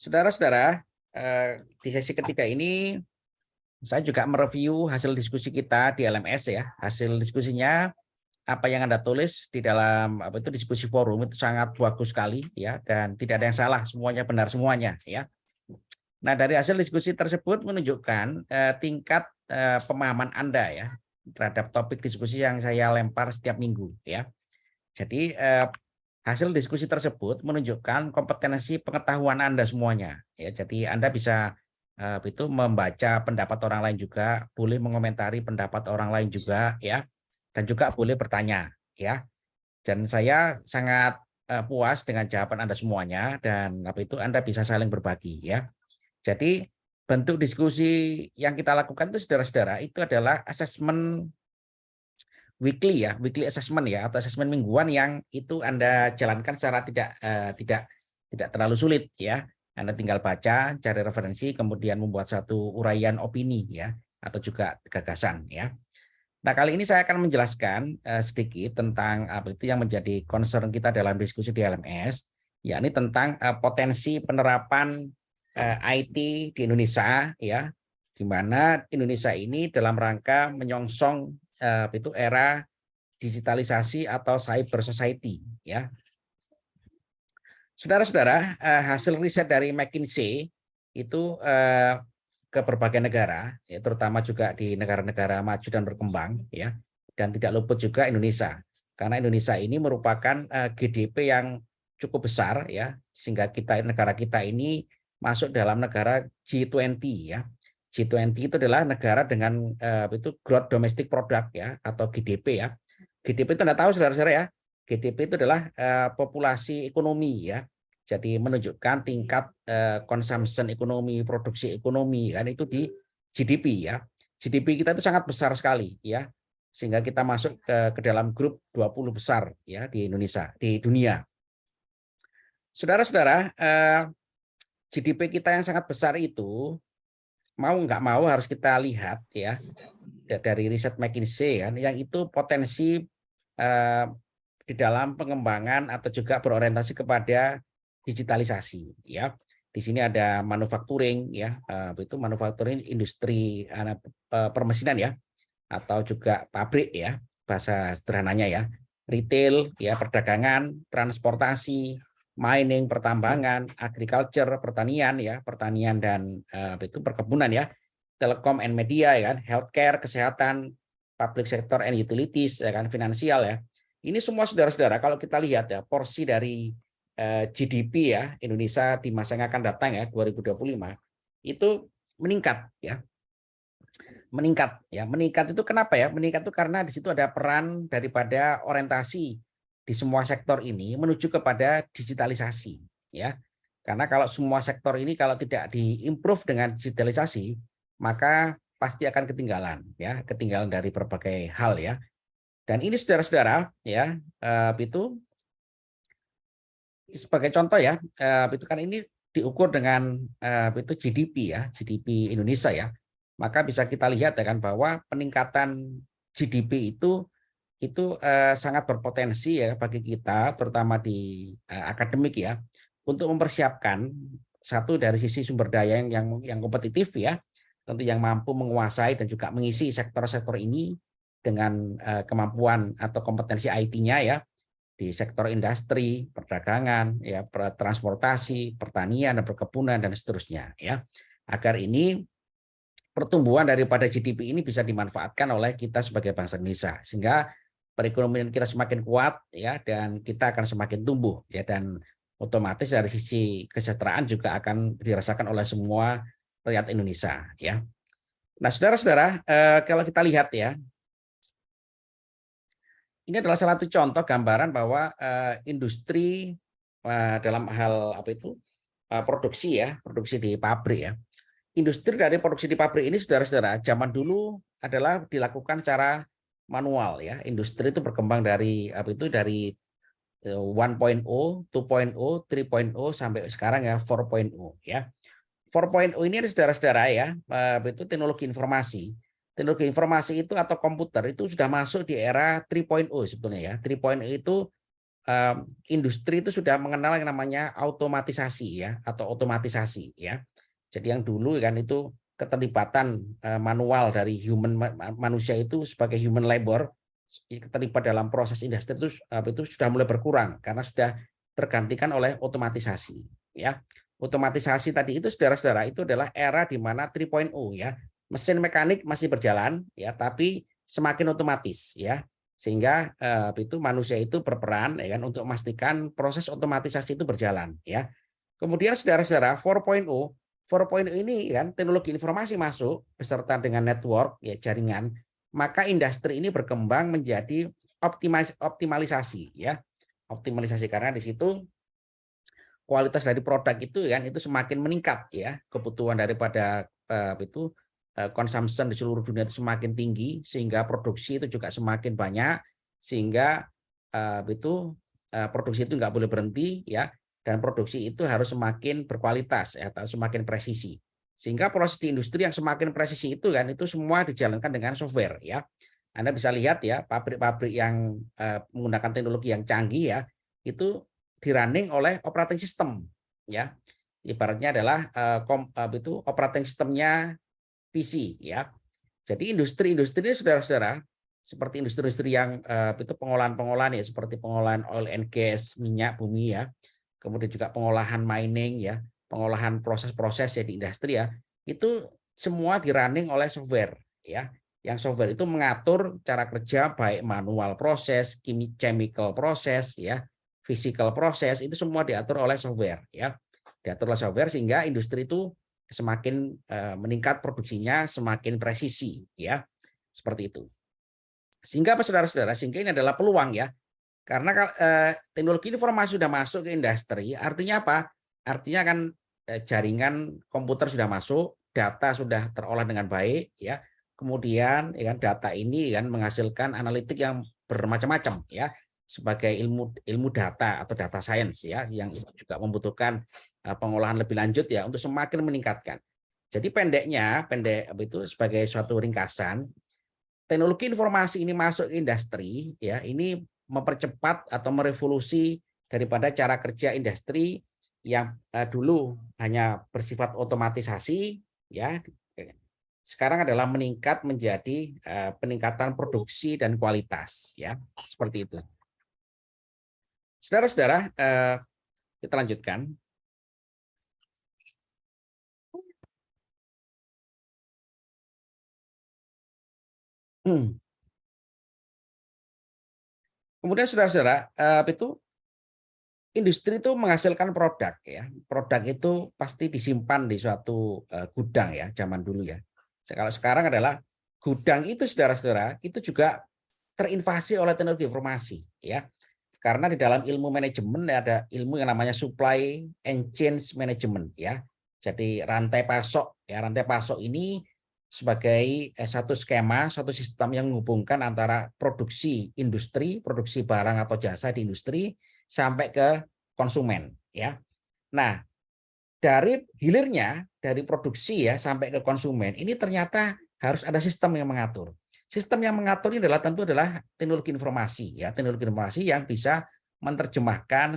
Saudara-saudara, di sesi ketiga ini saya juga mereview hasil diskusi kita di LMS ya. Hasil diskusinya apa yang Anda tulis di dalam diskusi forum itu sangat bagus sekali ya, dan tidak ada yang salah, semuanya benar semuanya ya. Nah, dari hasil diskusi tersebut menunjukkan tingkat pemahaman Anda ya terhadap topik diskusi yang saya lempar setiap minggu ya. Jadi hasil diskusi tersebut menunjukkan kompetensi pengetahuan Anda semuanya. Ya, jadi Anda bisa itu membaca pendapat orang lain juga, boleh mengomentari pendapat orang lain juga, ya, dan juga boleh bertanya, ya. Dan saya sangat puas dengan jawaban Anda semuanya, dan Anda bisa saling berbagi, ya. Jadi bentuk diskusi yang kita lakukan itu, saudara-saudara, itu adalah asesmen weekly ya, weekly assessment ya, atau asesmen mingguan yang itu Anda jalankan secara tidak terlalu sulit ya. Anda tinggal baca, cari referensi, kemudian membuat satu uraian opini ya, atau juga gagasan ya. Nah, kali ini saya akan menjelaskan sedikit tentang apa itu yang menjadi concern kita dalam diskusi di LMS, yakni tentang potensi penerapan IT di Indonesia ya, di mana Indonesia ini dalam rangka menyongsong itu era digitalisasi atau cyber society ya. Saudara-saudara, hasil riset dari McKinsey itu ke berbagai negara, ya, terutama juga di negara-negara maju dan berkembang ya, dan tidak luput juga Indonesia. Karena Indonesia ini merupakan GDP yang cukup besar ya, sehingga negara kita ini masuk dalam negara G20 ya. G20 itu adalah negara dengan itu growth domestic product ya, atau GDP ya. GDP itu Anda tahu saudara-saudara ya, GDP itu adalah populasi ekonomi ya. Jadi menunjukkan tingkat consumption ekonomi, produksi ekonomi kan itu di GDP ya. GDP kita itu sangat besar sekali ya. Sehingga kita masuk ke dalam grup 20 besar ya di Indonesia, di dunia. Saudara-saudara, GDP kita yang sangat besar itu mau nggak mau harus kita lihat ya dari riset McKinsey kan, yang itu potensi di dalam pengembangan atau juga berorientasi kepada digitalisasi ya. Di sini ada manufacturing ya, itu manufacturing industri permesinan ya, atau juga pabrik ya, bahasa sederhananya ya. Retail ya, perdagangan, transportasi, mining, pertambangan, agriculture, pertanian ya, pertanian dan itu perkebunan ya, telekom and media ya kan, healthcare, kesehatan, public sector and utilities ya kan, finansial ya. Ini semua saudara-saudara kalau kita lihat ya porsi dari GDP ya Indonesia di masa yang akan datang ya 2025 itu meningkat ya. Meningkat itu kenapa ya? Meningkat itu karena di situ ada peran daripada orientasi di semua sektor ini menuju kepada digitalisasi ya. Karena kalau semua sektor ini kalau tidak diimprove dengan digitalisasi, maka pasti akan ketinggalan ya, ketinggalan dari berbagai hal ya. Dan ini saudara-saudara ya, itu sebagai contoh ya, itu kan ini diukur dengan itu GDP ya, GDP Indonesia ya. Maka bisa kita lihat ya kan bahwa peningkatan GDP itu sangat berpotensi ya bagi kita, terutama di akademik ya, untuk mempersiapkan satu dari sisi sumber daya yang kompetitif ya, tentu yang mampu menguasai dan juga mengisi sektor-sektor ini dengan kemampuan atau kompetensi IT-nya ya, di sektor industri, perdagangan, ya, transportasi, pertanian dan perkebunan dan seterusnya ya. Agar ini pertumbuhan daripada GDP ini bisa dimanfaatkan oleh kita sebagai bangsa Indonesia sehingga perekonomian kita semakin kuat ya, dan kita akan semakin tumbuh ya, dan otomatis dari sisi kesejahteraan juga akan dirasakan oleh semua rakyat Indonesia ya. Nah, saudara-saudara, kalau kita lihat ya, ini adalah salah satu contoh gambaran bahwa industri dalam hal produksi ya, produksi di pabrik ya. Industri dari produksi di pabrik ini saudara-saudara, zaman dulu adalah dilakukan secara manual ya. Industri itu berkembang dari dari 1.0, 2.0, 3.0 sampai sekarang ya 4.0 ya. 4.0 ini saudara-saudara ya, itu teknologi informasi. Teknologi informasi itu atau komputer itu sudah masuk di era 3.0 sebetulnya ya. 3.0 itu industri itu sudah mengenal yang namanya automatisasi ya atau otomatisasi ya. Jadi yang dulu kan itu keterlibatan manual dari manusia itu sebagai human labor terlibat dalam proses industri itu sudah mulai berkurang karena sudah tergantikan oleh otomatisasi ya. Otomatisasi tadi itu saudara-saudara itu adalah era di mana 3.0 ya. Mesin mekanik masih berjalan ya tapi semakin otomatis ya. Sehingga itu manusia itu berperan ya kan untuk memastikan proses otomatisasi itu berjalan ya. Kemudian saudara-saudara 4.0 ini kan teknologi informasi masuk beserta dengan network ya jaringan, maka industri ini berkembang menjadi optimalisasi ya. Optimalisasi karena di situ kualitas dari produk itu kan itu semakin meningkat ya. Kebutuhan daripada consumption di seluruh dunia itu semakin tinggi sehingga produksi itu juga semakin banyak sehingga produksi itu nggak boleh berhenti ya dan produksi itu harus semakin berkualitas ya, atau semakin presisi sehingga proses di industri yang semakin presisi itu kan itu semua dijalankan dengan software ya. Anda bisa lihat ya pabrik-pabrik yang menggunakan teknologi yang canggih ya itu di-running oleh operating system ya. Ibaratnya adalah operating systemnya PC ya. Jadi industri-industri ini saudara-saudara seperti industri-industri yang itu pengolahan-pengolahan ya seperti pengolahan oil and gas, minyak bumi ya. Kemudian juga pengolahan mining ya, pengolahan proses-proses ya di industri ya. Itu semua di-running oleh software ya. Yang software itu mengatur cara kerja baik manual proses, chemical proses ya, physical proses itu semua diatur oleh software ya. Diatur oleh software sehingga industri itu semakin meningkat produksinya, semakin presisi ya. Seperti itu. Sehingga apa saudara-saudara? Sehingga ini adalah peluang ya. Karena teknologi informasi sudah masuk ke industri, artinya apa? Artinya kan jaringan komputer sudah masuk, data sudah terolah dengan baik ya. Kemudian ya kan data ini kan menghasilkan analitik yang bermacam-macam ya sebagai ilmu data atau data science ya yang juga membutuhkan pengolahan lebih lanjut ya untuk semakin meningkatkan. Jadi pendek itu sebagai suatu ringkasan, teknologi informasi ini masuk ke industri ya ini mempercepat atau merevolusi daripada cara kerja industri yang dulu hanya bersifat otomatisasi ya. Sekarang adalah meningkat menjadi peningkatan produksi dan kualitas ya. Seperti itu. Saudara-saudara, kita lanjutkan. Kemudian saudara-saudara, itu industri itu menghasilkan produk ya. Produk itu pasti disimpan di suatu gudang ya, zaman dulu ya. Kalau sekarang adalah gudang itu saudara-saudara, itu juga terinvasi oleh teknologi informasi ya. Karena di dalam ilmu manajemen ada ilmu yang namanya supply and chain management ya. Jadi rantai pasok ya, rantai pasok ini sebagai satu skema, satu sistem yang menghubungkan antara produksi industri, produksi barang atau jasa di industri sampai ke konsumen ya. Nah, dari hilirnya dari produksi ya sampai ke konsumen ini ternyata harus ada sistem yang mengatur. Sistem yang mengatur ini adalah teknologi informasi ya, teknologi informasi yang bisa menerjemahkan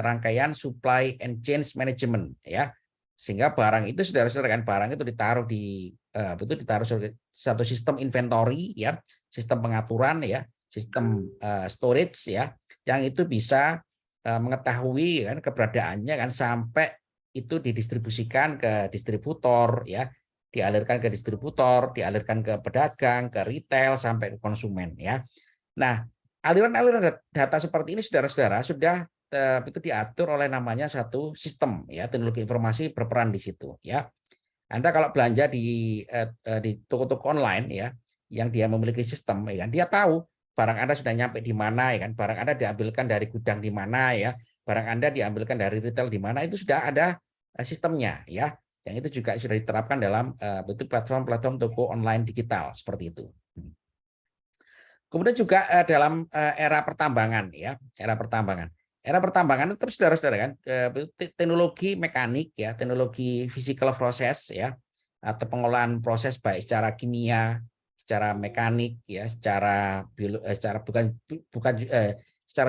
rangkaian supply and chain management ya. Sehingga barang itu saudara-saudara kan barang itu ditaruh satu sistem inventory ya, sistem pengaturan ya, sistem storage ya, yang itu bisa mengetahui kan keberadaannya kan sampai itu didistribusikan ke distributor ya, dialirkan ke distributor, dialirkan ke pedagang, ke retail sampai ke konsumen ya. Nah, aliran-aliran data seperti ini saudara-saudara sudah itu diatur oleh namanya satu sistem ya, teknologi informasi berperan di situ ya. Anda kalau belanja di toko-toko online ya yang dia memiliki sistem ya kan, dia tahu barang Anda sudah nyampe di mana ya kan, barang Anda diambilkan dari gudang di mana ya, barang Anda diambilkan dari retail di mana, itu sudah ada sistemnya ya. Yang itu juga sudah diterapkan dalam platform-platform toko online digital seperti itu. Kemudian juga dalam era pertambangan ya, era pertambangan. Era pertambangan itu saudara-saudara kan teknologi mekanik ya, teknologi physical process ya, atau pengolahan proses baik secara kimia, secara mekanik ya, secara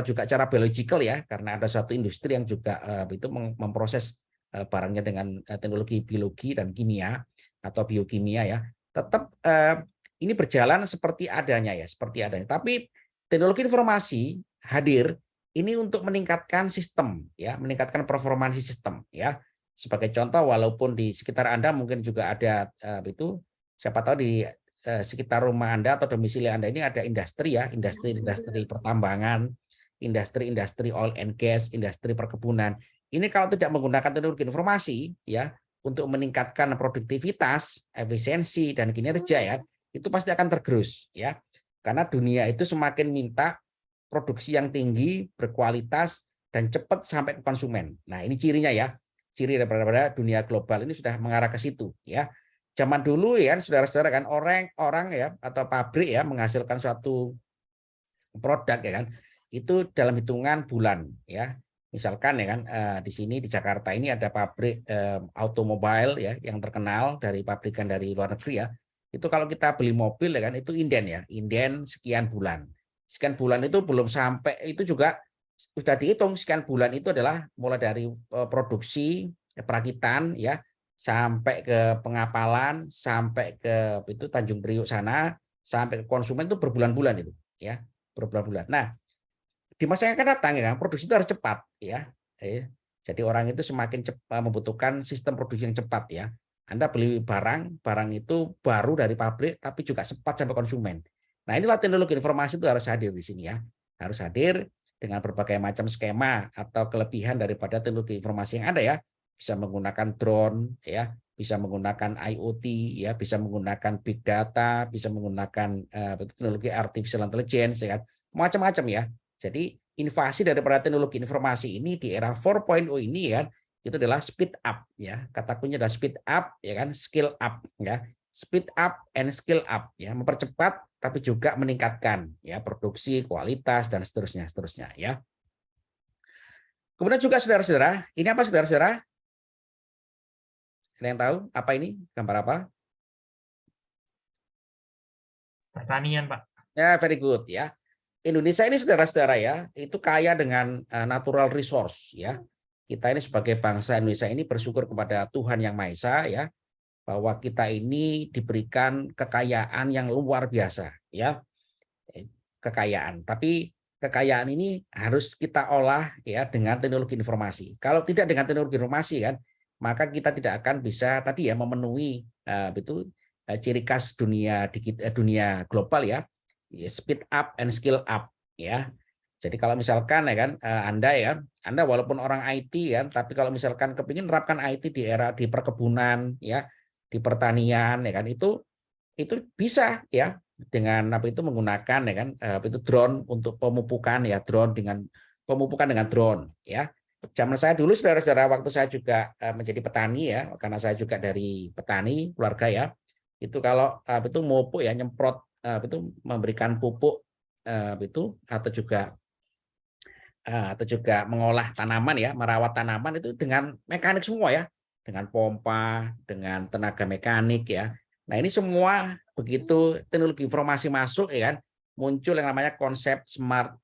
juga cara biological ya, karena ada suatu industri yang juga itu memproses barangnya dengan teknologi biologi dan kimia atau biokimia ya, tetap ini berjalan seperti adanya ya, seperti adanya. Tapi teknologi informasi hadir ini untuk meningkatkan sistem ya, meningkatkan performansi sistem ya. Sebagai contoh, walaupun di sekitar Anda mungkin juga ada itu, siapa tahu di sekitar rumah Anda atau domisili Anda ini ada industri ya, industri pertambangan, industri oil and gas, industri perkebunan. Ini kalau tidak menggunakan teknologi informasi ya untuk meningkatkan produktivitas, efisiensi dan kinerja ya, itu pasti akan tergerus ya. Karena dunia itu semakin minta produksi yang tinggi, berkualitas dan cepat sampai ke konsumen. Nah, ini cirinya ya. Ciri daripada dunia global ini sudah mengarah ke situ ya. Zaman dulu ya, saudara-saudara kan orang ya atau pabrik ya menghasilkan suatu produk ya kan, itu dalam hitungan bulan ya. Misalkan ya kan di sini di Jakarta ini ada pabrik automobil ya yang terkenal dari pabrikan dari luar negeri ya. Itu kalau kita beli mobil ya kan itu inden ya, inden sekian bulan. Sekian bulan itu belum sampai, itu juga sudah dihitung sekian bulan itu adalah mulai dari produksi perakitan ya sampai ke pengapalan, sampai ke itu Tanjung Priuk sana, sampai ke konsumen itu berbulan-bulan itu ya, berbulan-bulan. Nah, di masa yang akan datang ya produksi itu harus cepat ya. Jadi orang itu semakin cepat membutuhkan sistem produksi yang cepat ya. Anda beli barang itu baru dari pabrik tapi juga cepat sampai konsumen. Nah, inilah teknologi informasi itu harus hadir di sini ya. Harus hadir dengan berbagai macam skema atau kelebihan daripada teknologi informasi yang ada ya. Bisa menggunakan drone ya, bisa menggunakan IoT ya, bisa menggunakan big data, bisa menggunakan teknologi artificial intelligence ya kan. Macam-macam ya. Jadi invasi daripada teknologi informasi ini di era 4.0 ini ya, itu adalah speed up ya. Kata kuncinya adalah speed up ya kan, skill up ya. Speed up and skill up ya, mempercepat tapi juga meningkatkan ya produksi, kualitas dan seterusnya ya. Kemudian juga saudara-saudara, ini apa saudara-saudara? Ada yang tahu apa ini? Gambar apa? Pertanian, Pak. Ya, very good ya. Indonesia ini saudara-saudara ya, itu kaya dengan natural resource ya. Kita ini sebagai bangsa Indonesia ini bersyukur kepada Tuhan Yang Maha Esa ya, bahwa kita ini diberikan kekayaan yang luar biasa ya. Kekayaan. Tapi kekayaan ini harus kita olah ya dengan teknologi informasi. Kalau tidak dengan teknologi informasi kan, maka kita tidak akan bisa tadi ya memenuhi itu ciri khas dunia global ya. Speed up and skill up ya. Jadi kalau misalkan ya kan Anda walaupun orang IT ya, tapi kalau misalkan kepingin menerapkan IT di era di perkebunan ya, di pertanian ya kan itu bisa ya dengan menggunakan ya kan itu drone untuk pemupukan ya, drone dengan pemupukan dengan drone ya. Zaman saya dulu saudara-saudara waktu saya juga menjadi petani ya, karena saya juga dari petani keluarga ya. Itu kalau itu memupuk ya, nyemprot itu memberikan pupuk itu atau juga mengolah tanaman ya, merawat tanaman itu dengan mekanik semua ya, dengan pompa, dengan tenaga mekanik ya. Nah, ini semua begitu teknologi informasi masuk ya kan, muncul yang namanya konsep smart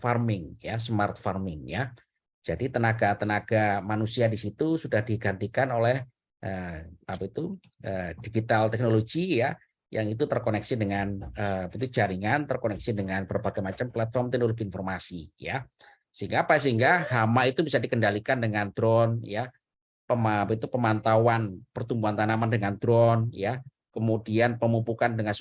farming ya, smart farming ya. Jadi tenaga manusia di situ sudah digantikan oleh digital teknologi ya, yang itu terkoneksi dengan jaringan, terkoneksi dengan berbagai macam platform teknologi informasi ya. Sehingga hama itu bisa dikendalikan dengan drone ya. Pemantauan pertumbuhan tanaman dengan drone ya, kemudian pemupukan dengan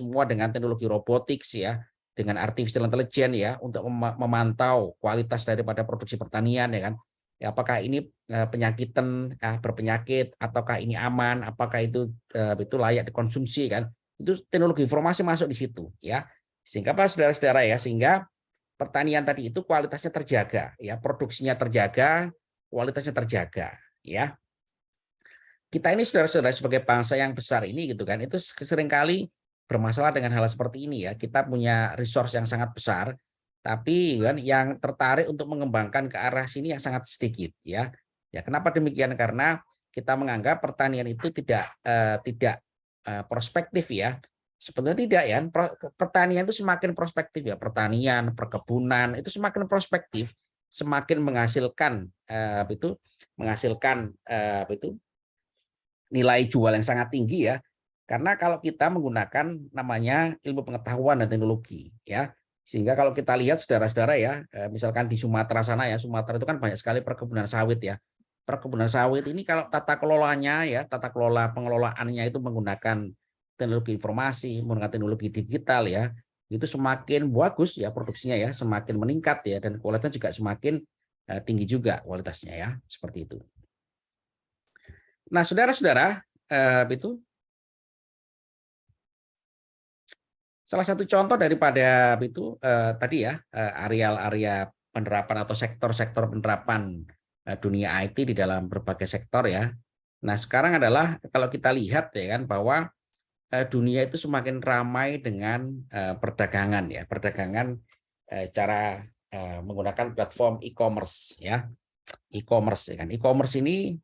teknologi robotics ya, dengan artificial intelligence ya, untuk memantau kualitas daripada produksi pertanian ya kan. Ya, apakah ini penyakitan, berpenyakit, ataukah ini aman, apakah itu layak dikonsumsi kan. Itu teknologi informasi masuk di situ ya. Sehingga apa saudara-saudara ya, sehingga pertanian tadi itu kualitasnya terjaga ya, produksinya terjaga, kualitasnya terjaga ya. Kita ini saudara-saudara sebagai bangsa yang besar ini gitu kan, itu seringkali bermasalah dengan hal seperti ini ya. Kita punya resource yang sangat besar, tapi kan yang tertarik untuk mengembangkan ke arah sini yang sangat sedikit ya. Ya, kenapa demikian? Karena kita menganggap pertanian itu tidak prospektif ya. Sebetulnya tidak ya, pertanian itu semakin prospektif ya, pertanian, perkebunan itu semakin prospektif, semakin menghasilkan nilai jual yang sangat tinggi ya. Karena kalau kita menggunakan namanya ilmu pengetahuan dan teknologi ya. Sehingga kalau kita lihat saudara-saudara ya, misalkan di Sumatera sana ya, Sumatera itu kan banyak sekali perkebunan sawit ya. Perkebunan sawit ini kalau tata kelolanya ya, tata kelola pengelolaannya itu menggunakan teknologi informasi, menggunakan teknologi digital ya, itu semakin bagus ya produksinya ya, semakin meningkat ya, dan kualitasnya juga semakin tinggi juga kualitasnya ya, seperti itu. Nah, saudara-saudara, itu salah satu contoh daripada itu tadi ya, area-area penerapan atau sektor-sektor penerapan dunia IT di dalam berbagai sektor ya. Nah, sekarang adalah kalau kita lihat ya kan bahwa dunia itu semakin ramai dengan perdagangan ya, perdagangan cara menggunakan platform e-commerce ya. E-commerce ya kan. E-commerce ini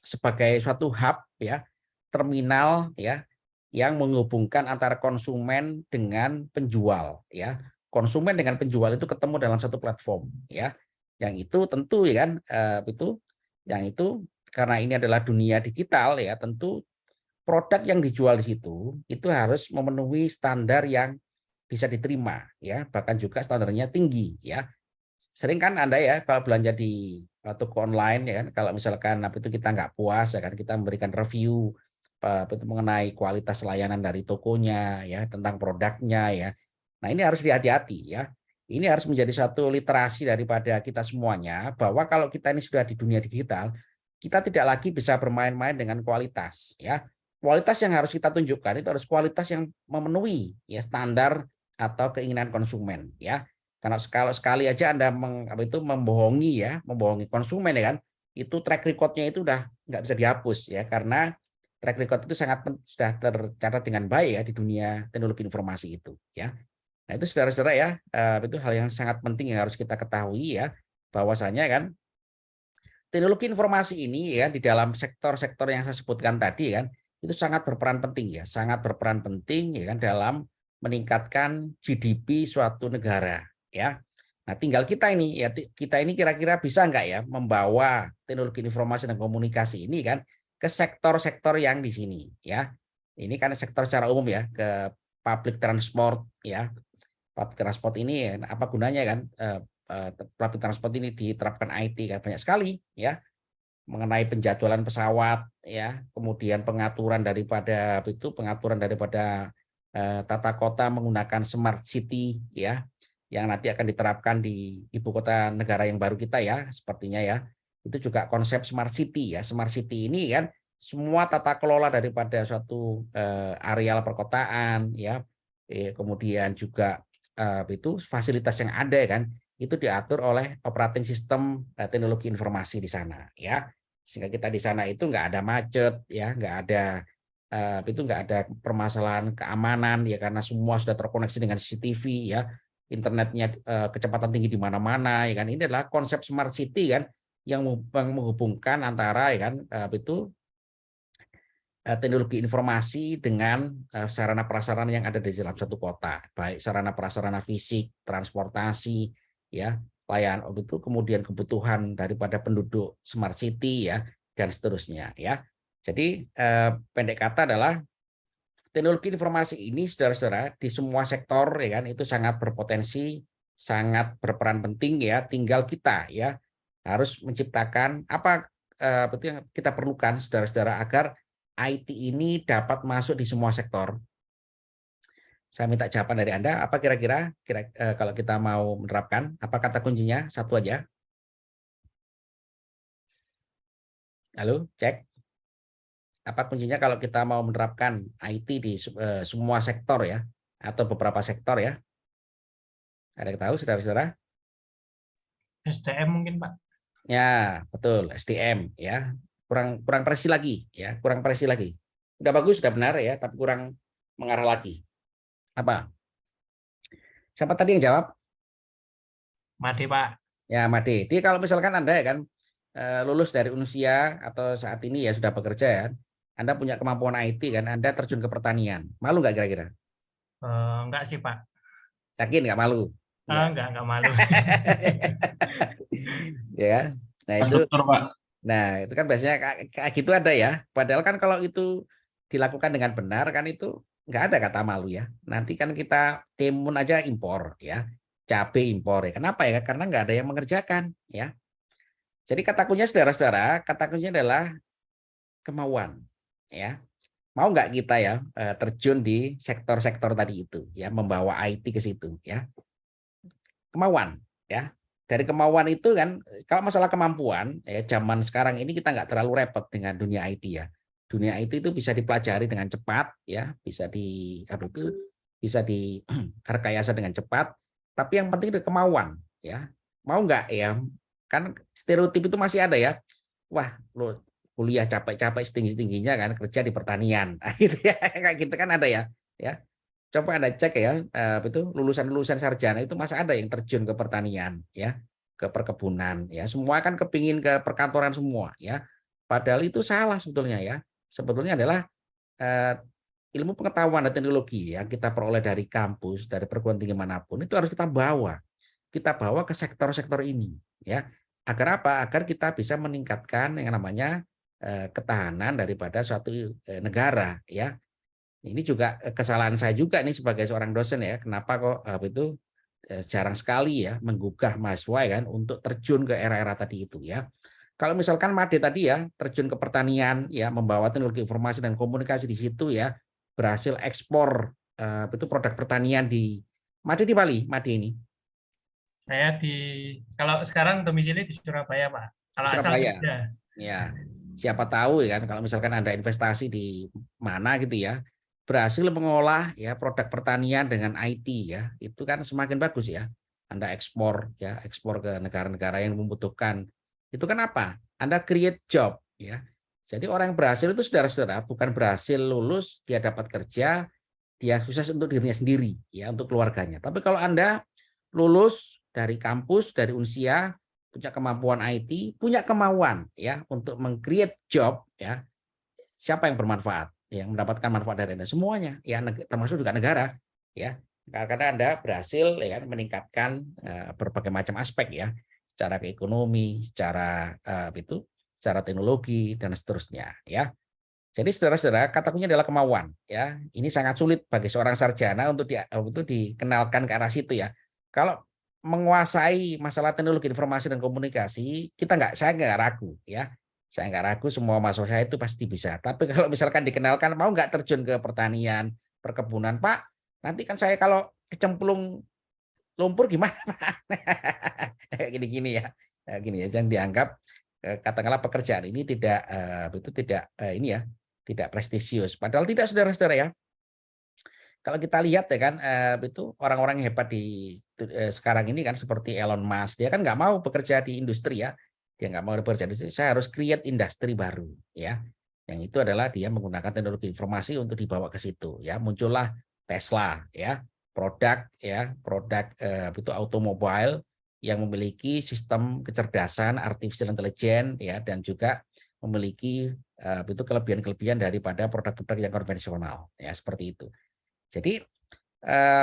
sebagai suatu hub ya, terminal ya, yang menghubungkan antara konsumen dengan penjual ya. Konsumen dengan penjual itu ketemu dalam satu platform ya. Yang itu tentu ya kan yang itu karena ini adalah dunia digital ya, tentu produk yang dijual di situ itu harus memenuhi standar yang bisa diterima ya, bahkan juga standarnya tinggi ya. Sering kan Anda ya kalau belanja di toko online ya kan, kalau misalkan itu kita nggak puas ya kan, kita memberikan review itu mengenai kualitas layanan dari tokonya ya, tentang produknya ya. Nah, ini harus hati-hati ya. Ini harus menjadi satu literasi daripada kita semuanya, bahwa kalau kita ini sudah di dunia digital, kita tidak lagi bisa bermain-main dengan kualitas ya. Kualitas yang harus kita tunjukkan itu harus kualitas yang memenuhi ya standar atau keinginan konsumen ya. Karena kalau sekali aja Anda membohongi konsumen ya kan, itu track record-nya itu udah nggak bisa dihapus ya, karena track record itu sudah tercatat dengan baik ya di dunia teknologi informasi itu ya. Nah, itu saudara-saudara ya, itu hal yang sangat penting yang harus kita ketahui ya, bahwasanya kan teknologi informasi ini ya di dalam sektor-sektor yang saya sebutkan tadi kan, itu sangat berperan penting ya, sangat berperan penting ya kan dalam meningkatkan GDP suatu negara ya. Nah, tinggal kita ini ya, kita ini kira-kira bisa nggak ya membawa teknologi informasi dan komunikasi ini kan ke sektor-sektor yang di sini ya. Ini kan sektor secara umum ya, ke public transport ya. Public transport ini ya, apa gunanya kan public transport ini diterapkan IT kan banyak sekali ya, mengenai penjadwalan pesawat ya, kemudian pengaturan daripada tata kota menggunakan smart city ya, yang nanti akan diterapkan di ibu kota negara yang baru kita ya, sepertinya ya. Itu juga konsep smart city ya. Smart city ini kan semua tata kelola daripada suatu areal perkotaan ya, kemudian juga itu fasilitas yang ada kan, itu diatur oleh operating system teknologi informasi di sana ya, sehingga kita di sana itu nggak ada macet ya, nggak ada permasalahan keamanan ya, karena semua sudah terkoneksi dengan CCTV ya, internetnya kecepatan tinggi di mana-mana ya kan. Ini adalah konsep smart city kan, yang menghubungkan antara ya kan teknologi informasi dengan sarana prasarana yang ada di dalam satu kota, baik sarana prasarana fisik, transportasi, ya, layanan itu, kemudian kebutuhan daripada penduduk smart city ya, dan seterusnya ya. Jadi pendek kata adalah teknologi informasi ini saudara-saudara di semua sektor ya kan itu sangat berpotensi, sangat berperan penting ya. Tinggal kita ya harus menciptakan apa betul yang kita perlukan saudara-saudara agar IT ini dapat masuk di semua sektor. Saya minta jawaban dari Anda, apa kira-kira kalau kita mau menerapkan, apa kata kuncinya? Satu aja. Halo, cek. Apa kuncinya kalau kita mau menerapkan IT di semua sektor ya, atau beberapa sektor ya? Ada yang tahu, saudara-saudara? STM mungkin, Pak. Ya, betul, SDM ya. Kurang presisi lagi ya, kurang presisi lagi. Udah bagus, sudah benar ya, tapi kurang mengarah lagi. Apa? Siapa tadi yang jawab? Made, Pak. Ya, Made. Jadi kalau misalkan Anda ya kan lulus dari Unusia atau saat ini ya sudah bekerja ya, Anda punya kemampuan IT kan, Anda terjun ke pertanian. Malu nggak kira-kira? Enggak sih, Pak. Yakin nggak malu? Nggak. Enggak malu. Ya kan? Nah itu, Konduktor, Pak. itu kan biasanya kayak gitu ada ya. Padahal kan kalau itu dilakukan dengan benar kan itu nggak ada kata malu ya. Nanti kan kita timun aja impor ya, cabai impor ya. Kenapa ya? Karena nggak ada yang mengerjakan ya. Jadi kata kuncinya saudara-saudara, kata kuncinya adalah kemauan ya. Mau nggak kita ya terjun di sektor-sektor tadi itu ya, membawa IT ke situ ya. Kemauan ya. Dari kemauan itu kan, kalau masalah kemampuan ya, zaman sekarang ini kita nggak terlalu repot dengan dunia IT ya. Dunia IT itu bisa dipelajari dengan cepat ya, bisa bisa direkayasa dengan cepat, tapi yang penting itu kemauan ya. Mau nggak ya, kan stereotip itu masih ada ya. Wah, lo kuliah capek-capek setinggi-tingginya kan, kerja di pertanian. Nah, gitu ya, kayak gitu kan ada ya. Ya, coba Anda cek ya, itu lulusan-lulusan sarjana itu masih ada yang terjun ke pertanian ya, ke perkebunan ya. Semua kan kepingin ke perkantoran semua ya. Padahal itu salah sebetulnya ya. Sebetulnya adalah eh, ilmu pengetahuan dan teknologi yang kita peroleh dari kampus, dari perguruan tinggi manapun itu harus kita bawa ke sektor-sektor ini ya. Agar apa? Agar kita bisa meningkatkan yang namanya ketahanan daripada suatu negara ya. Ini juga kesalahan saya juga nih sebagai seorang dosen ya. Kenapa kok itu jarang sekali ya menggugah mahasiswa ya kan untuk terjun ke era-era tadi itu ya. Kalau misalkan Made tadi ya terjun ke pertanian ya, membawa teknologi informasi dan komunikasi di situ ya, berhasil ekspor itu produk pertanian di Made di Bali, Made ini Saya kalau sekarang domisili di Surabaya, Pak. di Kalau asal Surabaya. Jogja. Ya, siapa tahu ya kan kalau misalkan Anda investasi di mana gitu ya, berhasil mengolah ya produk pertanian dengan IT ya, itu kan semakin bagus ya. Anda ekspor ya, ekspor ke negara-negara yang membutuhkan. Itu kan apa? Anda create job ya. Jadi orang yang berhasil itu saudara-saudara bukan berhasil lulus dia dapat kerja, dia sukses untuk dirinya sendiri ya, untuk keluarganya. Tapi kalau Anda lulus dari kampus, dari Unsia, punya kemampuan IT, punya kemauan ya untuk meng-create job ya. Siapa yang bermanfaat? Yang mendapatkan manfaat dari Anda semuanya, ya termasuk juga negara ya. Karena Anda berhasil ya meningkatkan berbagai macam aspek ya, secara ekonomi, secara teknologi dan seterusnya ya. Jadi saudara-saudara, kata kuncinya adalah kemauan ya. Ini sangat sulit bagi seorang sarjana untuk dikenalkan ke arah situ ya. Kalau menguasai masalah teknologi informasi dan komunikasi, saya nggak ragu ya. Saya nggak ragu semua mahasiswa saya itu pasti bisa. Tapi kalau misalkan dikenalkan mau nggak terjun ke pertanian, perkebunan, Pak, nanti kan saya kalau kecemplung lumpur gimana, Pak? Gini-gini ya. Gini ya, jangan dianggap katakanlah pekerjaan ini tidak ini ya, tidak prestisius. Padahal tidak, saudara-saudara ya. Kalau kita lihat ya kan itu orang-orang yang hebat di sekarang ini kan seperti Elon Musk, dia kan nggak mau bekerja di industri ya, dia nggak mau bekerja di industri. Saya harus create industri baru ya, yang itu adalah dia menggunakan teknologi informasi untuk dibawa ke situ ya. Muncullah Tesla ya, produk itu automobile yang memiliki sistem kecerdasan artificial intelligence ya, dan juga memiliki itu kelebihan-kelebihan daripada produk-produk yang konvensional ya, seperti itu. Jadi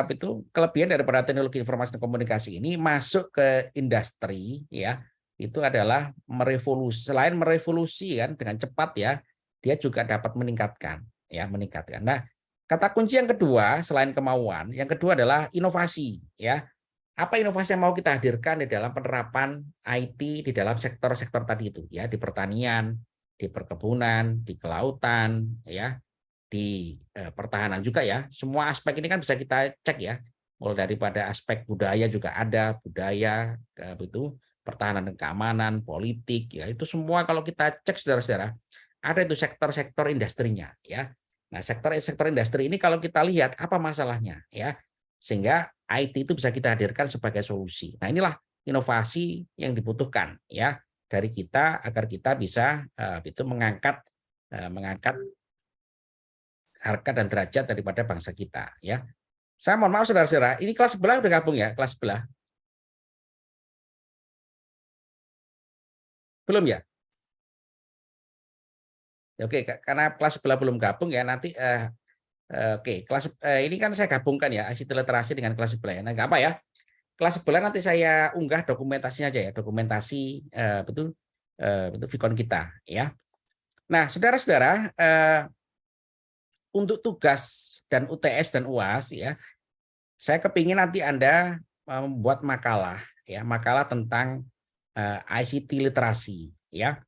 itu kelebihan daripada teknologi informasi dan komunikasi ini masuk ke industri ya, itu adalah selain merevolusi kan dengan cepat ya, dia juga dapat meningkatkan. Nah, kata kunci yang kedua selain kemauan, yang kedua adalah inovasi ya. Apa inovasi yang mau kita hadirkan di dalam penerapan IT di dalam sektor-sektor tadi itu ya, di pertanian, di perkebunan, di kelautan ya, di pertahanan juga ya. Semua aspek ini kan bisa kita cek ya. Mulai daripada aspek budaya juga ada, budaya itu pertahanan dan keamanan, politik ya. Itu semua kalau kita cek saudara-saudara, ada itu sektor-sektor industrinya ya. Nah, sektor industri ini kalau kita lihat apa masalahnya ya. Sehingga IT itu bisa kita hadirkan sebagai solusi. Nah, inilah inovasi yang dibutuhkan ya dari kita agar kita bisa itu mengangkat harkat dan derajat daripada bangsa kita ya. Saya mohon maaf saudara-saudara, ini kelas sebelah udah gabung ya, kelas sebelah. Belum ya? Oke, karena kelas sebelah belum gabung ya nanti oke, kelas ini kan saya gabungkan ya ICT literasi dengan kelas sebelah ya. Nah, nggak apa ya. Kelas sebelah nanti saya unggah dokumentasinya aja ya, dokumentasi betul Vicon kita ya. Nah, saudara-saudara, untuk tugas dan UTS dan UAS ya, saya kepingin nanti Anda membuat makalah ya, makalah tentang ICT literasi ya.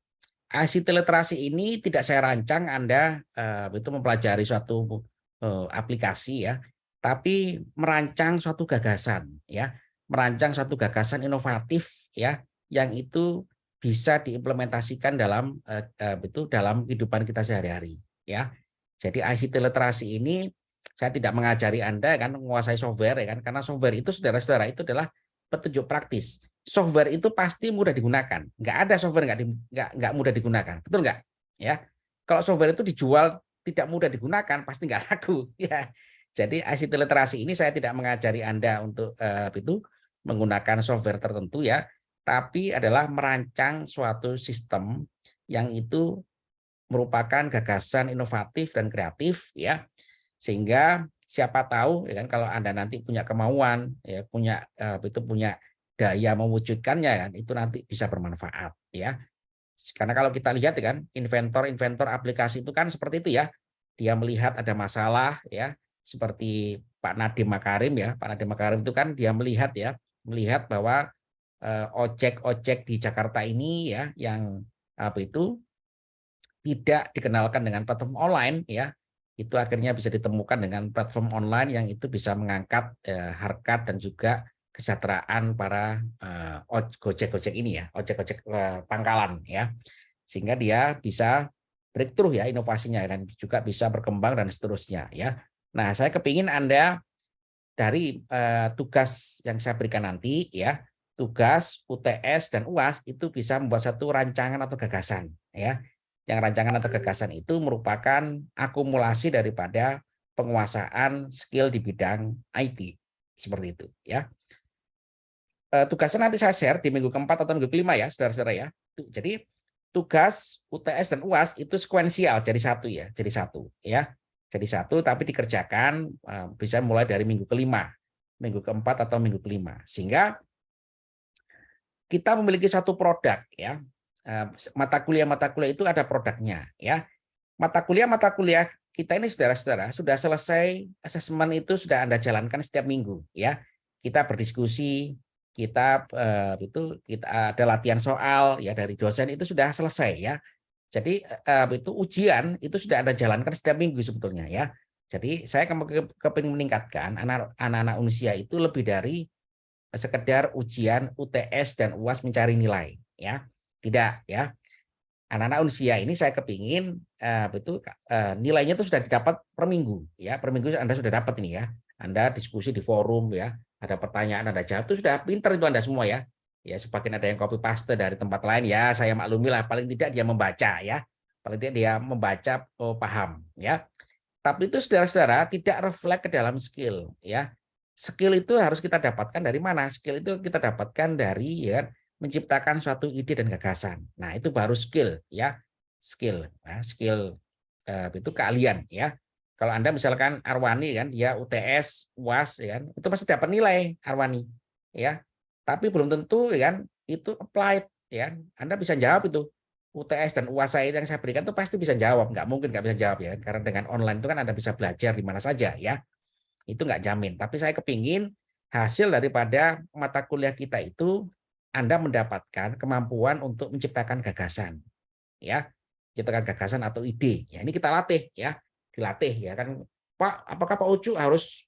ICT literasi ini tidak saya rancang Anda itu mempelajari suatu aplikasi ya, tapi merancang suatu gagasan ya, merancang suatu gagasan inovatif ya, yang itu bisa diimplementasikan dalam itu dalam kehidupan kita sehari-hari ya. Jadi ICT literasi ini saya tidak mengajari Anda kan menguasai software ya kan, karena software itu saudara-saudara itu adalah petunjuk praktis. Software itu pasti mudah digunakan. Nggak ada software nggak mudah digunakan. Betul nggak? Ya. Kalau software itu dijual tidak mudah digunakan, pasti nggak laku. Ya. Jadi ICT literasi ini saya tidak mengajari Anda untuk itu menggunakan software tertentu ya, tapi adalah merancang suatu sistem yang itu merupakan gagasan inovatif dan kreatif ya, sehingga siapa tahu ya kan kalau Anda nanti punya kemauan ya punya daya mewujudkannya kan itu nanti bisa bermanfaat ya. Karena kalau kita lihat ya kan inventor aplikasi itu kan seperti itu ya. Dia melihat ada masalah ya seperti Pak Nadiem Makarim ya. Pak Nadiem Makarim itu kan dia melihat bahwa ojek-ojek di Jakarta ini ya yang tidak dikenalkan dengan platform online ya, itu akhirnya bisa ditemukan dengan platform online yang itu bisa mengangkat harkat dan juga kesejahteraan para gojek-gojek ini ya, ojek-ojek pangkalan ya, sehingga dia bisa breakthrough ya inovasinya dan juga bisa berkembang dan seterusnya ya. Nah, saya kepingin Anda dari tugas yang saya berikan nanti ya, tugas UTS dan UAS itu bisa membuat satu rancangan atau gagasan ya. Yang rancangan atau gagasan itu merupakan akumulasi daripada penguasaan skill di bidang IT seperti itu ya. Tugasnya nanti saya share di minggu keempat atau minggu kelima ya, saudara-saudara ya. Jadi tugas UTS dan UAS itu sekuensial jadi satu ya, jadi satu ya. Jadi satu tapi dikerjakan bisa mulai dari minggu kelima, minggu keempat atau minggu kelima. Sehingga kita memiliki satu produk ya. Mata kuliah itu ada produknya ya. Mata kuliah kita ini saudara-saudara sudah selesai asesmen itu sudah Anda jalankan setiap minggu ya. Kita berdiskusi, kita ada latihan soal ya dari dosen itu sudah selesai ya. Jadi itu ujian itu sudah Anda jalankan setiap minggu sebetulnya ya. Jadi saya kepingin meningkatkan anak-anak Unsia itu lebih dari sekedar ujian UTS dan UAS mencari nilai ya. Tidak ya. Anak-anak Unsia ini saya kepingin nilainya itu sudah didapat per minggu ya. Per minggu Anda sudah dapat ini ya. Anda diskusi di forum ya. Ada pertanyaan, ada jawab itu sudah pinter itu Anda semua ya. Ya, sebagian ada yang copy paste dari tempat lain ya, saya maklumi lah paling tidak dia membaca ya. Paling tidak dia membaca paham ya. Tapi itu saudara-saudara tidak refleks ke dalam skill ya. Skill itu harus kita dapatkan dari mana? Skill itu kita dapatkan dari ya menciptakan suatu ide dan gagasan. Nah, itu baru skill ya. Skill, ya, skill itu keahlian ya. Kalau Anda misalkan Arwani kan dia UTS, UAS ya kan, itu pasti dapat nilai Arwani ya. Tapi belum tentu ya kan itu applied ya. Anda bisa jawab itu. UTS dan UAS saya yang saya berikan itu pasti bisa jawab, nggak mungkin nggak bisa jawab ya. Karena dengan online itu kan Anda bisa belajar di mana saja ya. Itu nggak jamin. Tapi saya kepingin hasil daripada mata kuliah kita itu Anda mendapatkan kemampuan untuk menciptakan gagasan ya. Menciptakan gagasan atau ide. Ya, ini kita latih ya. Dilatih ya kan. Pak, apakah Pak Ucu harus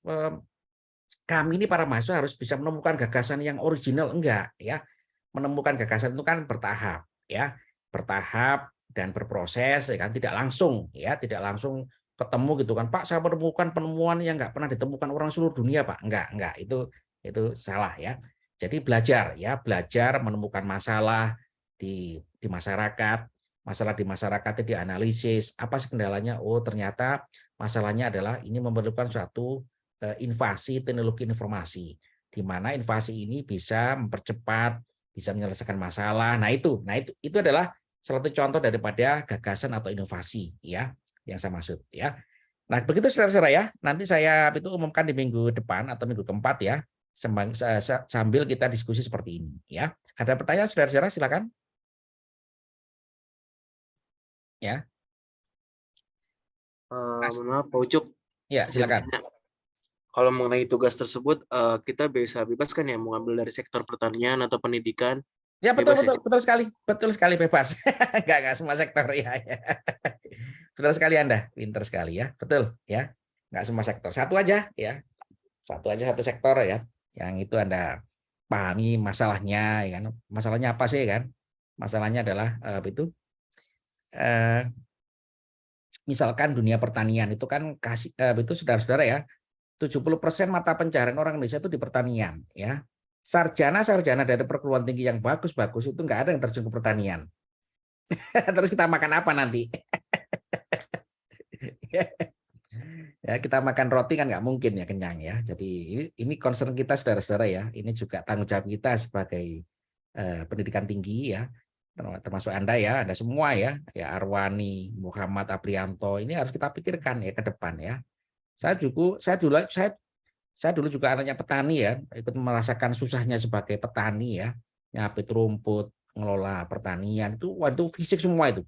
kami ini para mahasiswa harus bisa menemukan gagasan yang original? Enggak ya. Menemukan gagasan itu kan bertahap ya. Bertahap dan berproses ya kan, tidak langsung ya, tidak langsung ketemu gitu kan. Pak, saya menemukan penemuan yang nggak pernah ditemukan orang seluruh dunia, Pak. Enggak, itu salah ya. Jadi belajar ya, belajar menemukan masalah di masyarakat, masalah di masyarakat itu dianalisis, apa sih kendalanya? Oh, ternyata masalahnya adalah ini memerlukan suatu invasi teknologi informasi, di mana invasi ini bisa mempercepat, bisa menyelesaikan masalah. Nah itu adalah salah satu contoh daripada gagasan atau inovasi ya yang saya maksud ya. Nah, begitu saudara-saudara ya. Nanti saya itu umumkan di minggu depan atau minggu keempat ya. Sambil kita diskusi seperti ini ya. Ada pertanyaan saudara-saudara, silakan. Ya. Mohon maaf Pak Ucup, Ya, izin silakan. tanya. Kalau mengenai tugas tersebut, kita bisa bebas kan ya mengambil dari sektor pertanian atau pendidikan? Ya, betul Bebas ya? betul sekali bebas. Enggak semua sektor ya. Betul sekali Anda, pinter sekali ya, betul ya. Enggak semua sektor, satu aja ya, satu sektor ya, yang itu Anda pahami masalahnya, ya kan? Masalahnya apa sih kan? Masalahnya adalah itu misalkan dunia pertanian itu kan itu saudara-saudara ya, 70% mata pencaharian orang Indonesia itu di pertanian ya. Sarjana dari perguruan tinggi yang bagus-bagus itu nggak ada yang terjun ke pertanian. Terus kita makan apa nanti? Ya, kita makan roti kan nggak mungkin ya kenyang ya. Jadi ini concern kita saudara-saudara ya. Ini juga tanggung jawab kita sebagai pendidikan tinggi ya. Termasuk Anda ya, Anda semua ya, ya Arwani, Muhammad Aprianto, ini harus kita pikirkan ya ke depan ya. Saya dulu juga anaknya petani ya, ikut merasakan susahnya sebagai petani ya, nyapit rumput, ngelola pertanian itu, waduh fisik semua itu,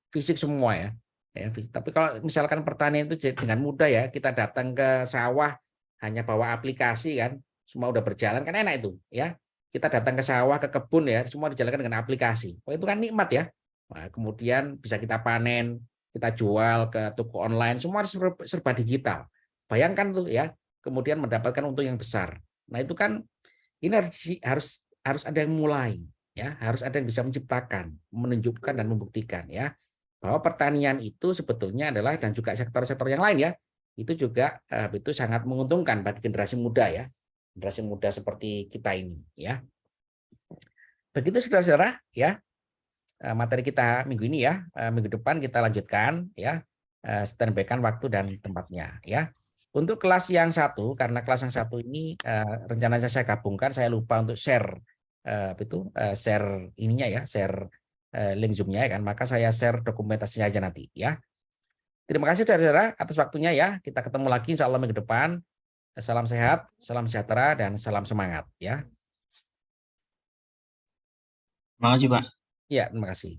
fisik semua ya. Ya, tapi kalau misalkan pertanian itu dengan mudah ya, kita datang ke sawah hanya bawa aplikasi kan, semua udah berjalan kan enak itu ya. Kita datang ke sawah, ke kebun ya, semua dijalankan dengan aplikasi. Oh, itu kan nikmat ya. Nah, kemudian bisa kita panen, kita jual ke toko online, semua serba digital. Bayangkan tuh ya, kemudian mendapatkan untung yang besar. Nah, itu kan ini harus ada yang mulai ya, harus ada yang bisa menciptakan, menunjukkan dan membuktikan ya bahwa pertanian itu sebetulnya adalah, dan juga sektor-sektor yang lain ya, itu juga itu sangat menguntungkan bagi generasi muda ya, generasi muda seperti kita ini ya. Begitu saudara-saudara ya, materi kita minggu ini ya, minggu depan kita lanjutkan ya, standby-kan waktu dan tempatnya ya. Untuk kelas yang satu, karena kelas yang satu ini rencananya saya gabungkan, saya lupa untuk share share ininya ya, share link Zoom-nya ya kan, maka saya share dokumentasinya aja nanti ya. Terima kasih saudara-saudara atas waktunya ya. Kita ketemu lagi insya Allah minggu depan. Salam sehat, salam sejahtera, dan salam semangat ya. Terima kasih Pak. Ya, terima kasih.